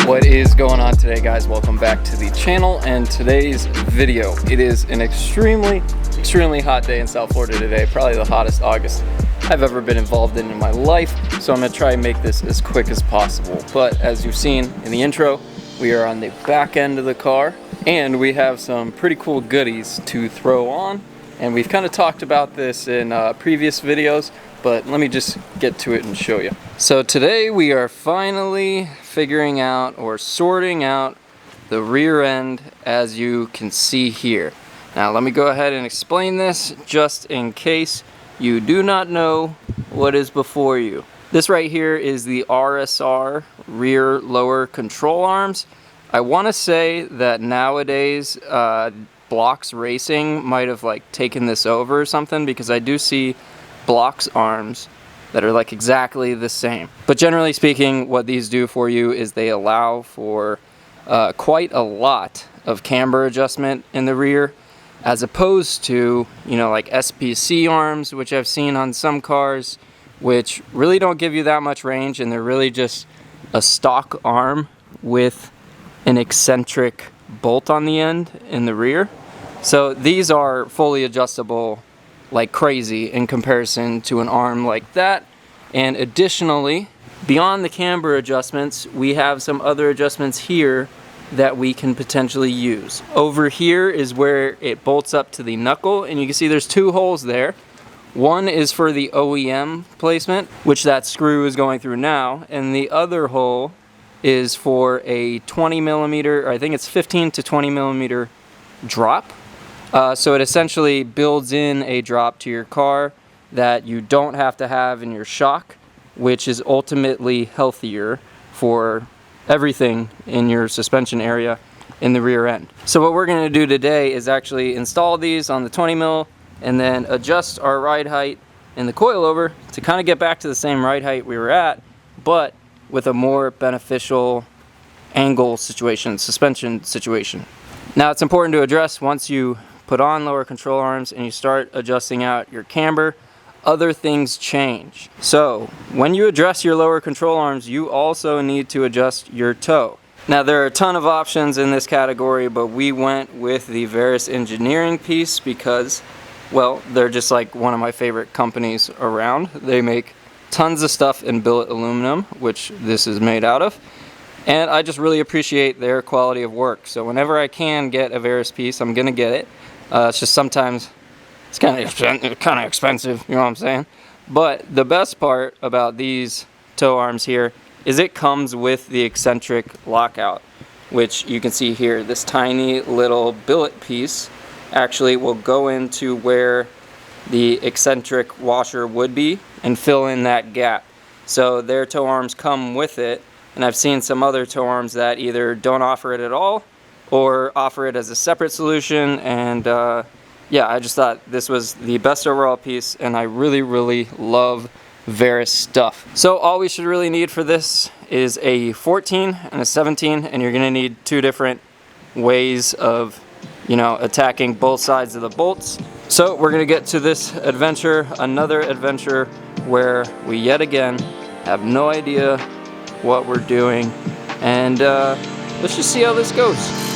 What is going on today, guys? Welcome back to the channel and today's video. It is an extremely hot day in South Florida today, probably the hottest August I've ever been involved in my life, so I'm going to try and make this as quick as possible. But as you've seen in the intro, we are on the back end of the car and we have some pretty cool goodies to throw on, and we've kind of talked about this in previous videos, but let me just get to it and show you. So today we are finally figuring out or sorting out the rear end, as you can see here. Now let me go ahead and explain this just in case you do not know what is before you. This right here is the RSR, rear lower control arms. I want to say that nowadays Blocks Racing might have like taken this over or something, because I do see Blocks arms that are like exactly the same. But generally speaking, what these do for you is they allow for quite a lot of camber adjustment in the rear, as opposed to, you know, like SPC arms, which I've seen on some cars, which really don't give you that much range, and they're really just a stock arm with an eccentric bolt on the end in the rear. So these are fully adjustable like crazy in comparison to an arm like that. And additionally, beyond the camber adjustments, we have some other adjustments here that we can potentially use. Over here is where it bolts up to the knuckle, and you can see there's two holes there. One is for the OEM placement, which that screw is going through now, and the other hole is for a 20 millimeter, or I think it's 15 to 20 millimeter drop. So it essentially builds in a drop to your car that you don't have to have in your shock, which is ultimately healthier for everything in your suspension area in the rear end. So what we're going to do today is actually install these on the 20 mil and then adjust our ride height in the coilover to kind of get back to the same ride height we were at, but with a more beneficial angle situation, suspension situation. Now it's important to address, once you put on lower control arms and you start adjusting out your camber, other things change. So when you address your lower control arms, you also need to adjust your toe. Now there are a ton of options in this category, but we went with the Verus engineering piece because, well, they're just like one of my favorite companies around. They make tons of stuff in billet aluminum, which this is made out of, and I just really appreciate their quality of work. So whenever I can get a Verus piece, I'm gonna get it. It's just sometimes it's kind of expensive, you know what I'm saying? But the best part about these toe arms here is it comes with the eccentric lockout, which you can see here. This tiny little billet piece actually will go into where the eccentric washer would be and fill in that gap. So their toe arms come with it, and I've seen some other toe arms that either don't offer it at all or offer it as a separate solution, and yeah, I just thought this was the best overall piece, and I really love Verus stuff. So all we should really need for this is a 14 and a 17, and you're gonna need two different ways of, you know, attacking both sides of the bolts. So we're gonna get to this adventure, another adventure where we yet again have no idea what we're doing, and let's just see how this goes.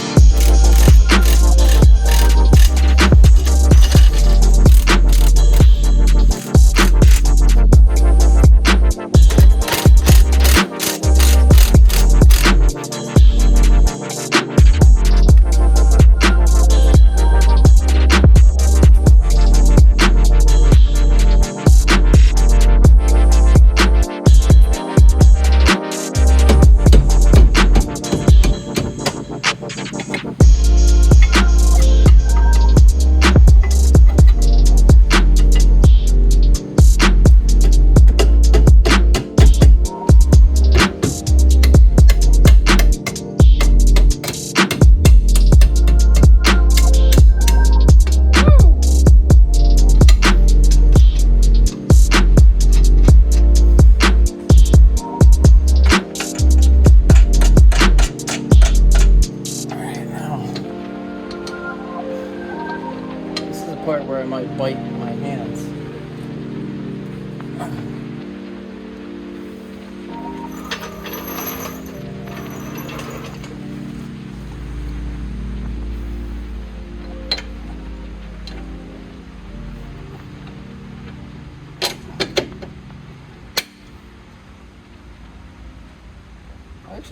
part where I might bite my hands.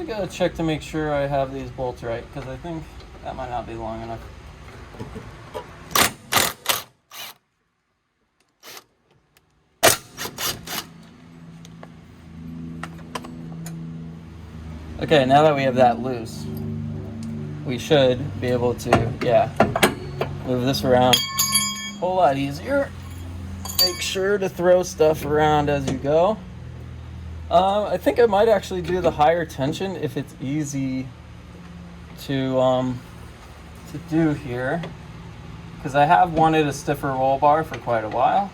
actually gotta check to make sure I have these bolts right, because I think that might not be long enough. Okay, now that we have that loose, we should be able to, yeah, move this around a whole lot easier. Make sure to throw stuff around as you go. I think I might actually do the higher tension if it's easy to do here, because I have wanted a stiffer roll bar for quite a while,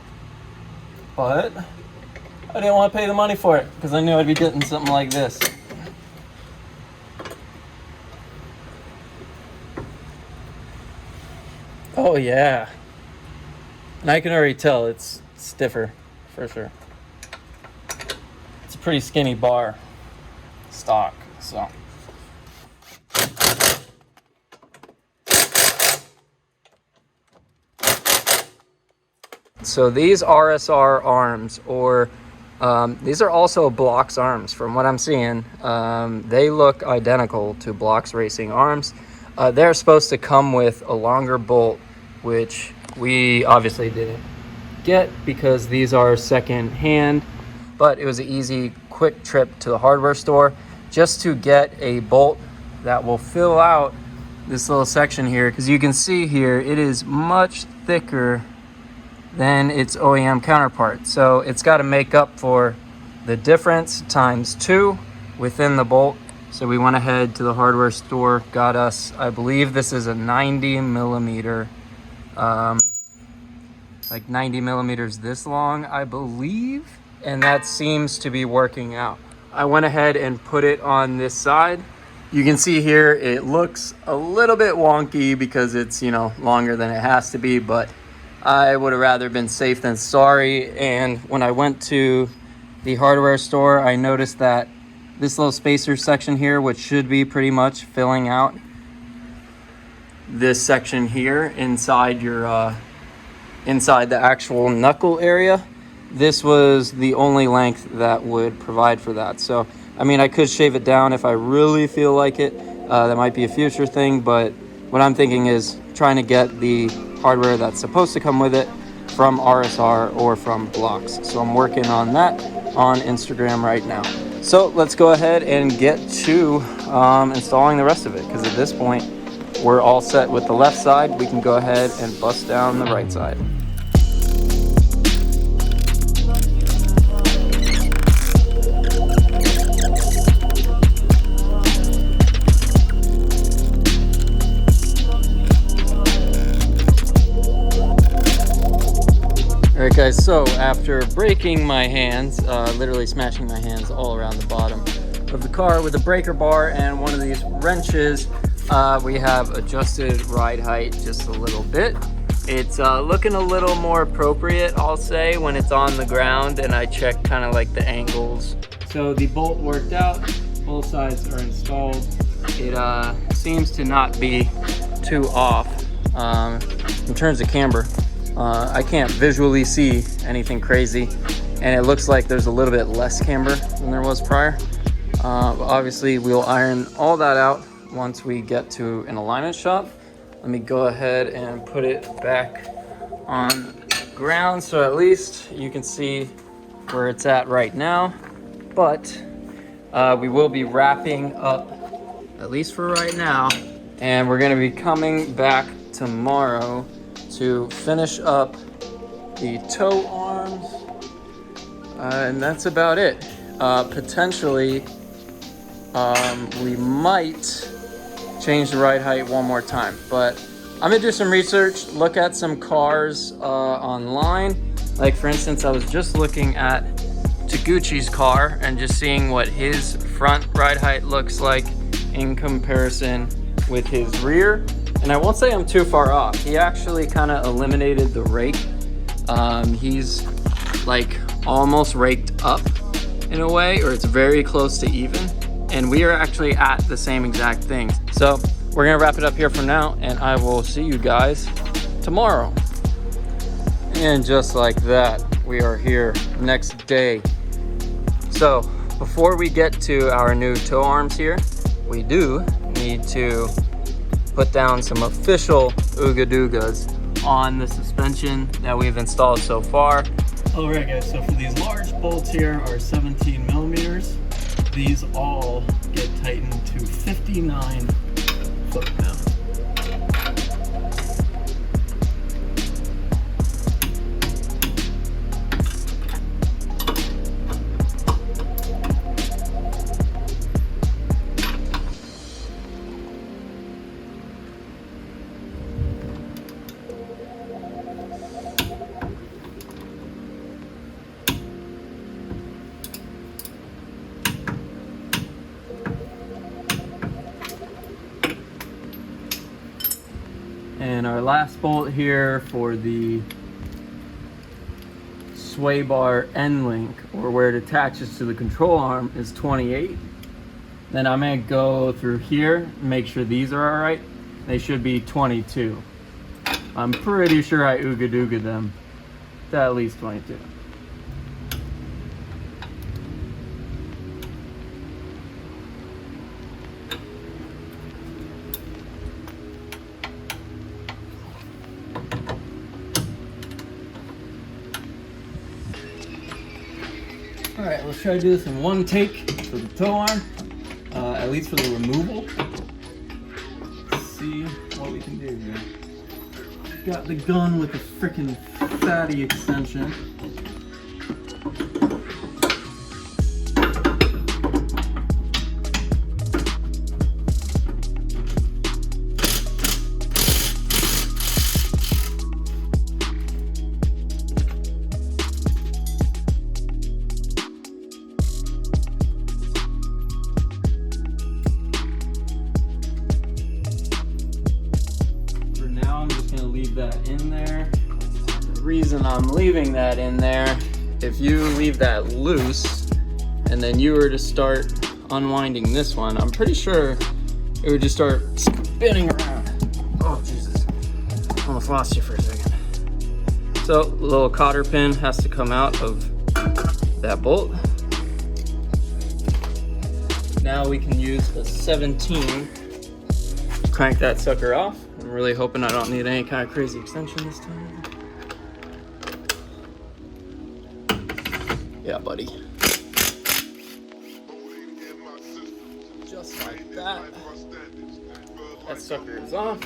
but I didn't want to pay the money for it because I knew I'd be getting something like this. Oh yeah, and I can already tell it's stiffer for sure. It's a pretty skinny bar stock, so. So these RSR arms, or these are also Blox arms from what I'm seeing. They look identical to Blox Racing arms. They're supposed to come with a longer bolt, which we obviously didn't get because these are second hand, but it was an easy, quick trip to the hardware store just to get a bolt that will fill out this little section here, because you can see here it is much thicker than its OEM counterpart. So it's got to make up for the difference times 2 within the bolt. So we went ahead to the hardware store, got us, I believe this is a 90 millimeter, like 90 millimeters this long, I believe. And that seems to be working out. I went ahead and put it on this side. You can see here, it looks a little bit wonky because it's, you know, longer than it has to be, but I would have rather been safe than sorry. And when I went to the hardware store, I noticed that this little spacer section here, which should be pretty much filling out this section here inside your inside the actual knuckle area, this was the only length that would provide for that. So I mean, I could shave it down if I really feel like it. That might be a future thing, but what I'm thinking is trying to get the hardware that's supposed to come with it from RSR or from Blox. So I'm working on that on Instagram right now. So let's go ahead and get to installing the rest of it, because at this point we're all set with the left side. We can go ahead and bust down the right side. Alright guys, so after breaking my hands, literally smashing my hands all around the bottom of the car with a breaker bar and one of these wrenches, we have adjusted ride height just a little bit. It's looking a little more appropriate, I'll say, when it's on the ground and I check kind of like the angles. So the bolt worked out, both sides are installed. It seems to not be too off in terms of camber. I can't visually see anything crazy, and it looks like there's a little bit less camber than there was prior. But obviously we'll iron all that out once we get to an alignment shop. Let me go ahead and put it back on ground so at least you can see where it's at right now. But we will be wrapping up, at least for right now, and we're going to be coming back tomorrow to finish up the toe arms, and that's about it. Potentially we might change the ride height one more time, but I'm gonna do some research, look at some cars online. Like for instance, I was just looking at Taguchi's car and just seeing what his front ride height looks like in comparison with his rear. And I won't say I'm too far off. He actually kind of eliminated the rake. He's like almost raked up in a way, or it's very close to even. And we are actually at the same exact thing. So we're gonna wrap it up here for now, and I will see you guys tomorrow. And just like that, we are here next day. So Before we get to our new tow arms here, we do need to put down some official Ooga Doogas on the suspension that we've installed so far. All right guys, so for these large bolts here are 17 millimeters. These all get tightened to 59 foot-pounds. And our last bolt here for the sway bar end link, or where it attaches to the control arm, is 28. Then I'm gonna go through here and make sure these are all right. They should be 22. I'm pretty sure I Ooga Dooga them to at least 22. All right, let's try to do this in one take for the tow arm, at least for the removal. Let's see what we can do here. Got the gun with the freaking fatty extension. That in there. The reason I'm leaving that in there, if you leave that loose and then you were to start unwinding this one, I'm pretty sure it would just start spinning around. Oh Jesus, almost lost you for a second. So the little cotter pin has to come out of that bolt. Now we can use a 17 to crank that sucker off. I'm really hoping I don't need any kind of crazy extension this time. Yeah, buddy. Just like that. That sucker is off.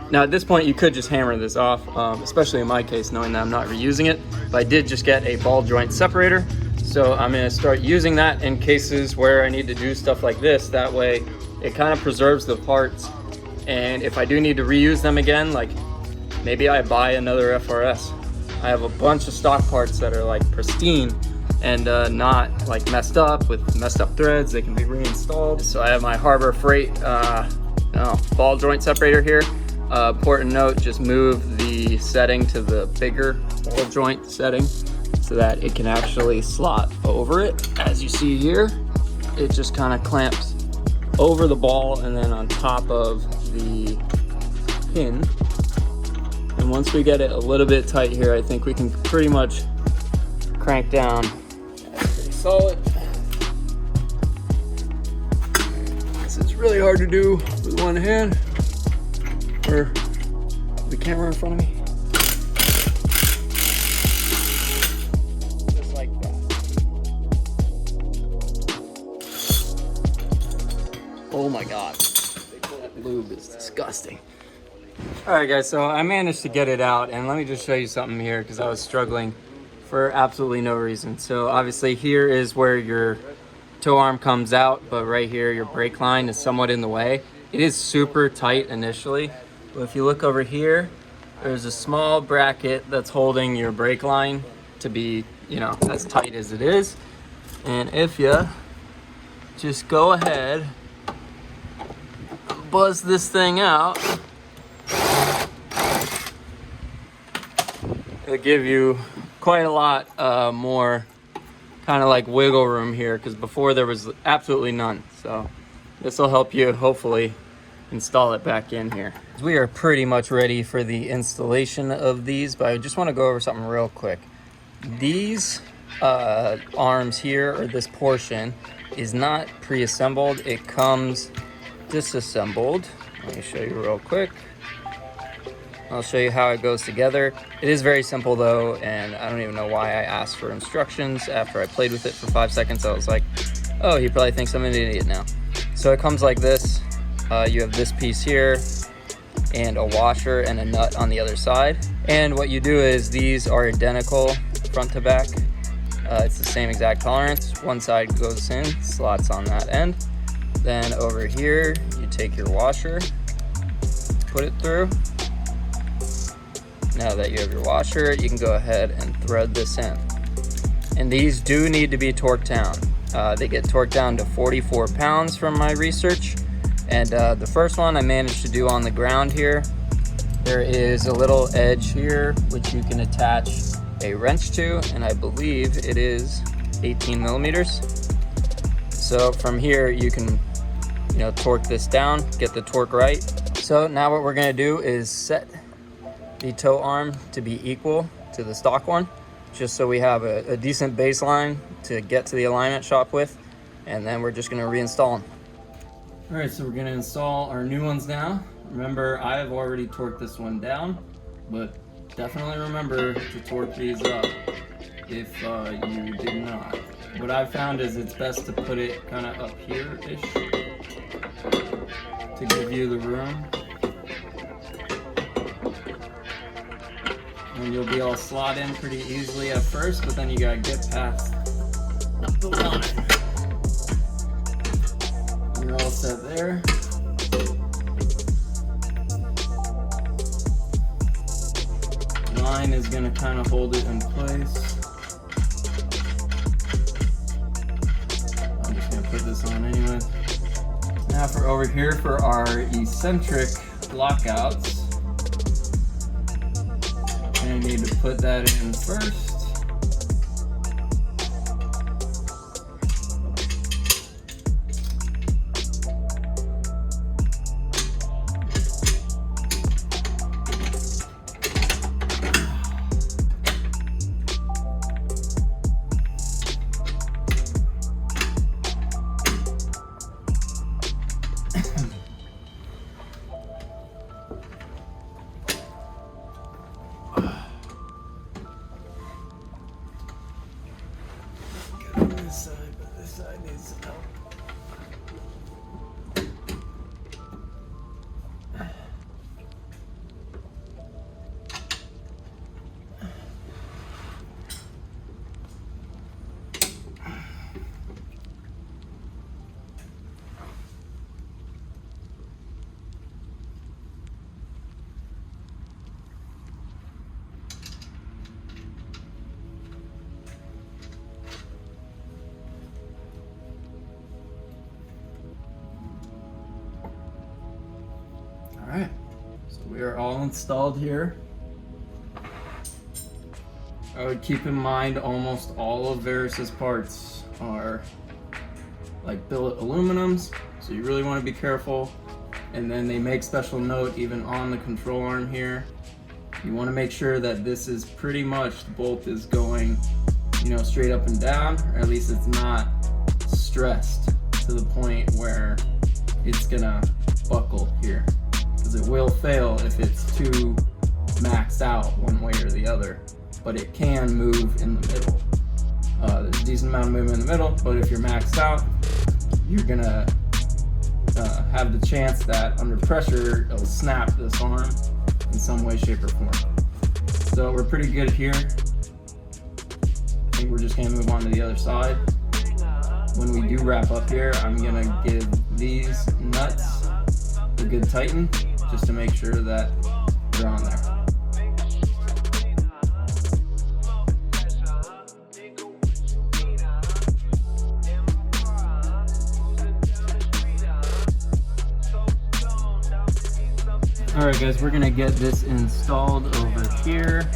Now at this point you could just hammer this off, especially in my case, knowing that I'm not reusing it. But I did just get a ball joint separator, so I'm going to start using that in cases where I need to do stuff like this. That way it kind of preserves the parts. And if I do need to reuse them again, like maybe I buy another FRS. I have a bunch of stock parts that are like pristine and not like messed up with messed up threads. They can be reinstalled. So I have my Harbor Freight ball joint separator here. Important note, just move the setting to the bigger ball joint setting so that it can actually slot over it. As you see here, it just kind of clamps over the ball and then on top of the pin. And once we get it a little bit tight here, I think we can pretty much crank down. That's pretty solid. This is really hard to do with one hand or the camera in front of me. Just like that. Oh my God. Lube is disgusting. All right guys, so I managed to get it out, and let me just show you something here because I was struggling for absolutely no reason. So obviously here is where your tow arm comes out, but right here your brake line is somewhat in the way. It is super tight initially, but if you look over here, there's a small bracket that's holding your brake line to be, you know, as tight as it is. And if you just go ahead, buzz this thing out, it'll give you quite a lot more kind of like wiggle room here, because before there was absolutely none. So this will help you hopefully install it back in here. We are pretty much ready for the installation of these, but I just want to go over something real quick. These arms here, or this portion, is not pre-assembled. It comes disassembled. Let me show you real quick. I'll show you how it goes together. It is very simple though, and I don't even know why I asked for instructions after I played with it for 5 seconds. I was like, oh, he probably thinks I'm an idiot now. So it comes like this. You have this piece here and a washer and a nut on the other side. And what you do is these are identical front to back. It's the same exact tolerance. One side goes in, slots on that end. Then over here, you take your washer, put it through. Now that you have your washer, you can go ahead and thread this in. And these do need to be torqued down. They get torqued down to 44 pounds from my research. And the first one I managed to do on the ground here. There is a little edge here, which you can attach a wrench to, and I believe it is 18 millimeters. So from here, you can, torque this down, get the torque right. So now what we're gonna do is set the toe arm to be equal to the stock one, just so we have a decent baseline to get to the alignment shop with, and then we're just gonna reinstall them. All right, so we're gonna install our new ones now. Remember, I have already torqued this one down, but definitely remember to torque these up if you did not. What I've found is it's best to put it kind of up here-ish to give you the room. And you'll be all slot in pretty easily at first, but then you gotta get past the line. You're all set there. Line is gonna kind of hold it in place. I'm just gonna put this on anyway. Now for over here for our eccentric lockouts. I need to put that in first. This side, but this side needs some help. All right, so we are all installed here. I would keep in mind almost all of Verus's parts are like billet aluminums, so you really want to be careful. And then they make special note even on the control arm here. You want to make sure that this is pretty much, the bolt is going, straight up and down, or at least it's not stressed to the point where it's gonna buckle here. Because it will fail if it's too maxed out one way or the other, but it can move in the middle. There's a decent amount of movement in the middle, but if you're maxed out, you're gonna have the chance that under pressure it'll snap this arm in some way, shape, or form. So we're pretty good here. I think we're just gonna move on to the other side. When we do wrap up here, I'm gonna give these nuts a good tighten, just to make sure that they're on there. Alright guys, we're gonna get this installed over here,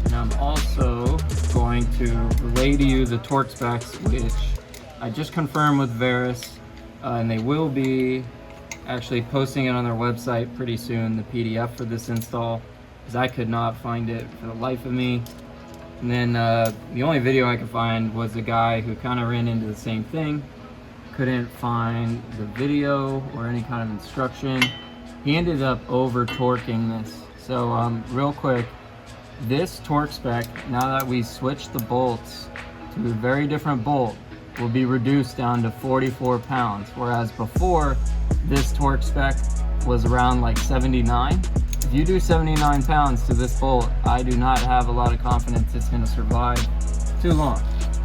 and I'm also going to relay to you the torque specs, which I just confirmed with Verus, and they will be actually posting it on their website pretty soon, the PDF for this install, because I could not find it for the life of me. And then the only video I could find was a guy who kind of ran into the same thing. Couldn't find the video or any kind of instruction. He ended up over torquing this. So real quick, this torque spec, now that we switched the bolts to a very different bolt, will be reduced down to 44 pounds. Whereas before, this torque spec was around like 79. If you do 79 pounds to this bolt, I do not have a lot of confidence it's gonna survive too long.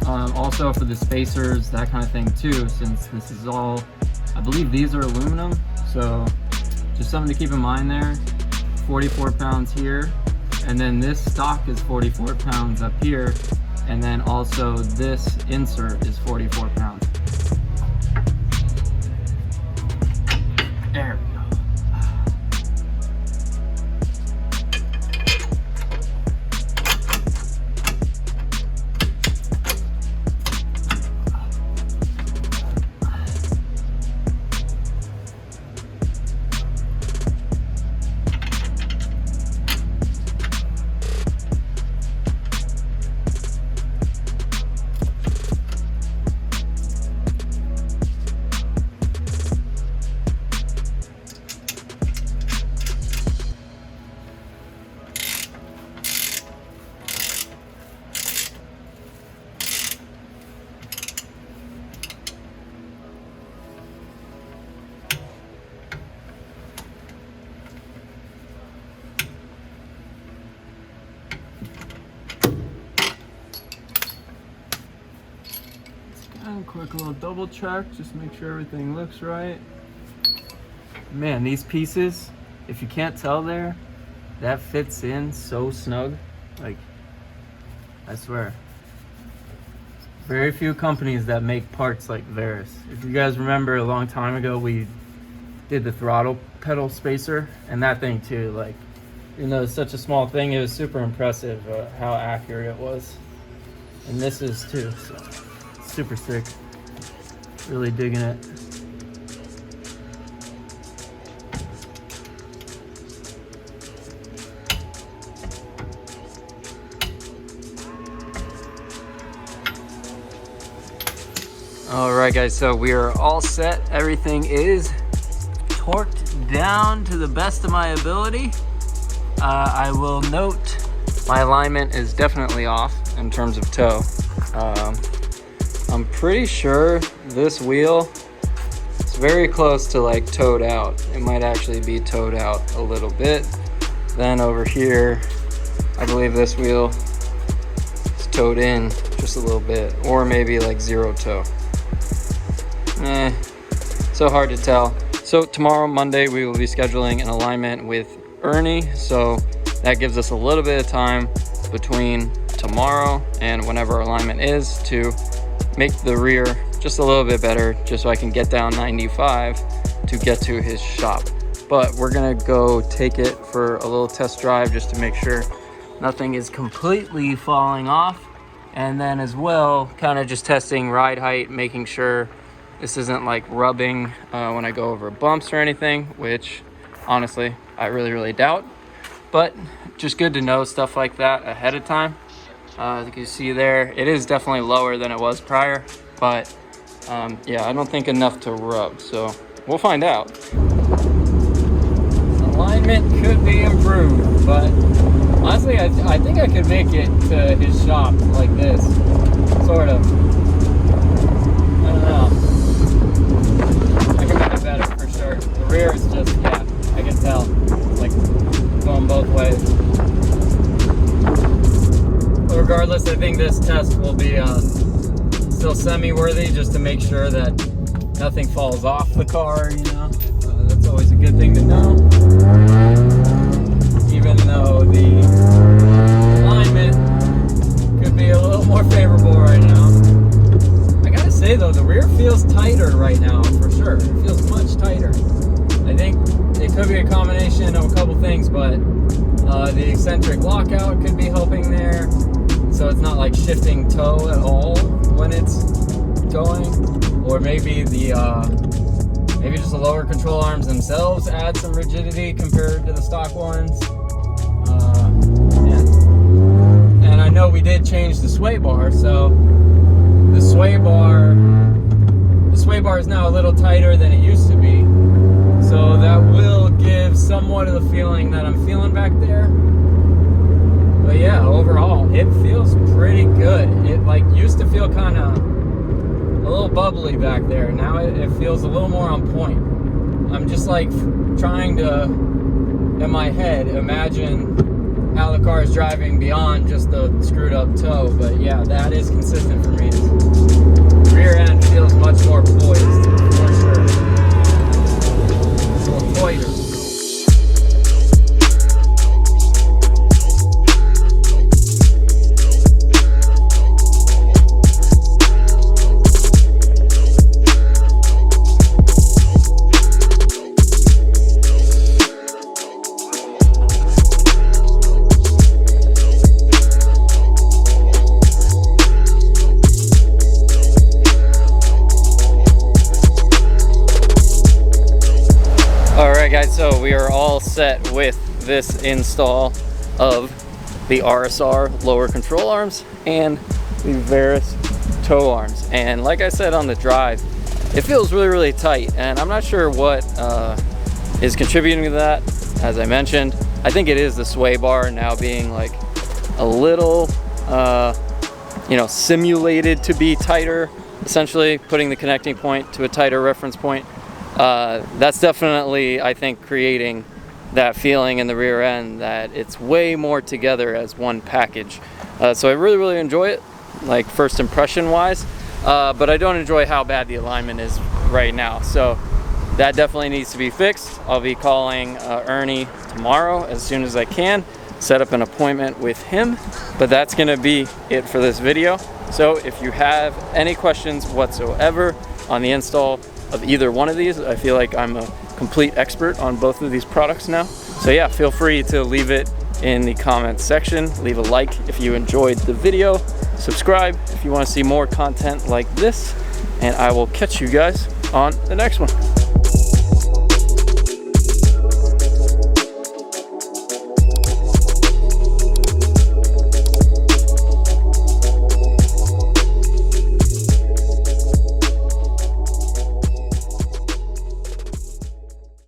Also for the spacers, that kind of thing too, since this is all, I believe these are aluminum, so just something to keep in mind there. 44 pounds here, and then this stock is 44 pounds up here, and then also this insert is 44 pounds. There we go. Quick little double check, just make sure everything looks right. Man, these pieces, if you can't tell there, that fits in so snug. Like, I swear. Very few companies that make parts like Verus. If you guys remember a long time ago, we did the throttle pedal spacer, and that thing too, like, even though it's such a small thing, it was super impressive how accurate it was. And this is too, so super sick. Really digging it. All right, guys, so we are all set. Everything is torqued down to the best of my ability. I will note my alignment is definitely off in terms of toe. I'm pretty sure this wheel is very close to like towed out. It might actually be towed out a little bit. Then over here, I believe this wheel is towed in just a little bit, or maybe like zero toe. So hard to tell. So tomorrow, Monday, we will be scheduling an alignment with Ernie. So that gives us a little bit of time between tomorrow and whenever our alignment is to make the rear just a little bit better, just so I can get down 95 to get to his shop. But we're gonna go take it for a little test drive just to make sure nothing is completely falling off. And then as well, kind of just testing ride height, making sure this isn't like rubbing when I go over bumps or anything, which honestly, I really doubt. But just good to know stuff like that ahead of time. As you can see there, it is definitely lower than it was prior, but yeah, I don't think enough to rub, so we'll find out. Alignment could be improved, but honestly, I think I could make it to his shop like this, sort of. I don't know. I can make it better for sure. The rear is just, yeah, I can tell. It's like going both ways. Regardless, I think this test will be still semi-worthy, just to make sure that nothing falls off the car, you know. That's always a good thing to know. Even though the alignment could be a little more favorable right now. I gotta say though, the rear feels tighter right now, for sure. It feels much tighter. I think it could be a combination of a couple things, but the eccentric lockout could be helping there. So it's not like shifting toe at all when it's going, or maybe the maybe just the lower control arms themselves add some rigidity compared to the stock ones. Yeah. And I know we did change the sway bar, so the sway bar is now a little tighter than it used to be. So that will give somewhat of the feeling that I'm feeling back there. But yeah, overall, it feels pretty good. It like used to feel kind of a little bubbly back there. Now it feels a little more on point. I'm just like trying to, in my head, imagine how the car is driving beyond just the screwed up toe. But yeah, that is consistent for me. Rear end feels much more poised, for sure. More poised. Alright guys, so we are all set with this install of the RSR lower control arms and the Verus toe arms. And like I said on the drive, it feels really tight, and I'm not sure what is contributing to that. As I mentioned, I think it is the sway bar now being like a little you know, simulated to be tighter, essentially putting the connecting point to a tighter reference point. That's definitely, I think, creating that feeling in the rear end that it's way more together as one package. So I really enjoy it, like first impression wise, but I don't enjoy how bad the alignment is right now. So that definitely needs to be fixed. I'll be calling Ernie tomorrow as soon as I can, set up an appointment with him. But that's gonna be it for this video. So if you have any questions whatsoever on the install of either one of these, I feel like I'm a complete expert on both of these products now. So yeah, feel free to leave it in the comments section. Leave a like if you enjoyed the video. Subscribe if you want to see more content like this. And I will catch you guys on the next one.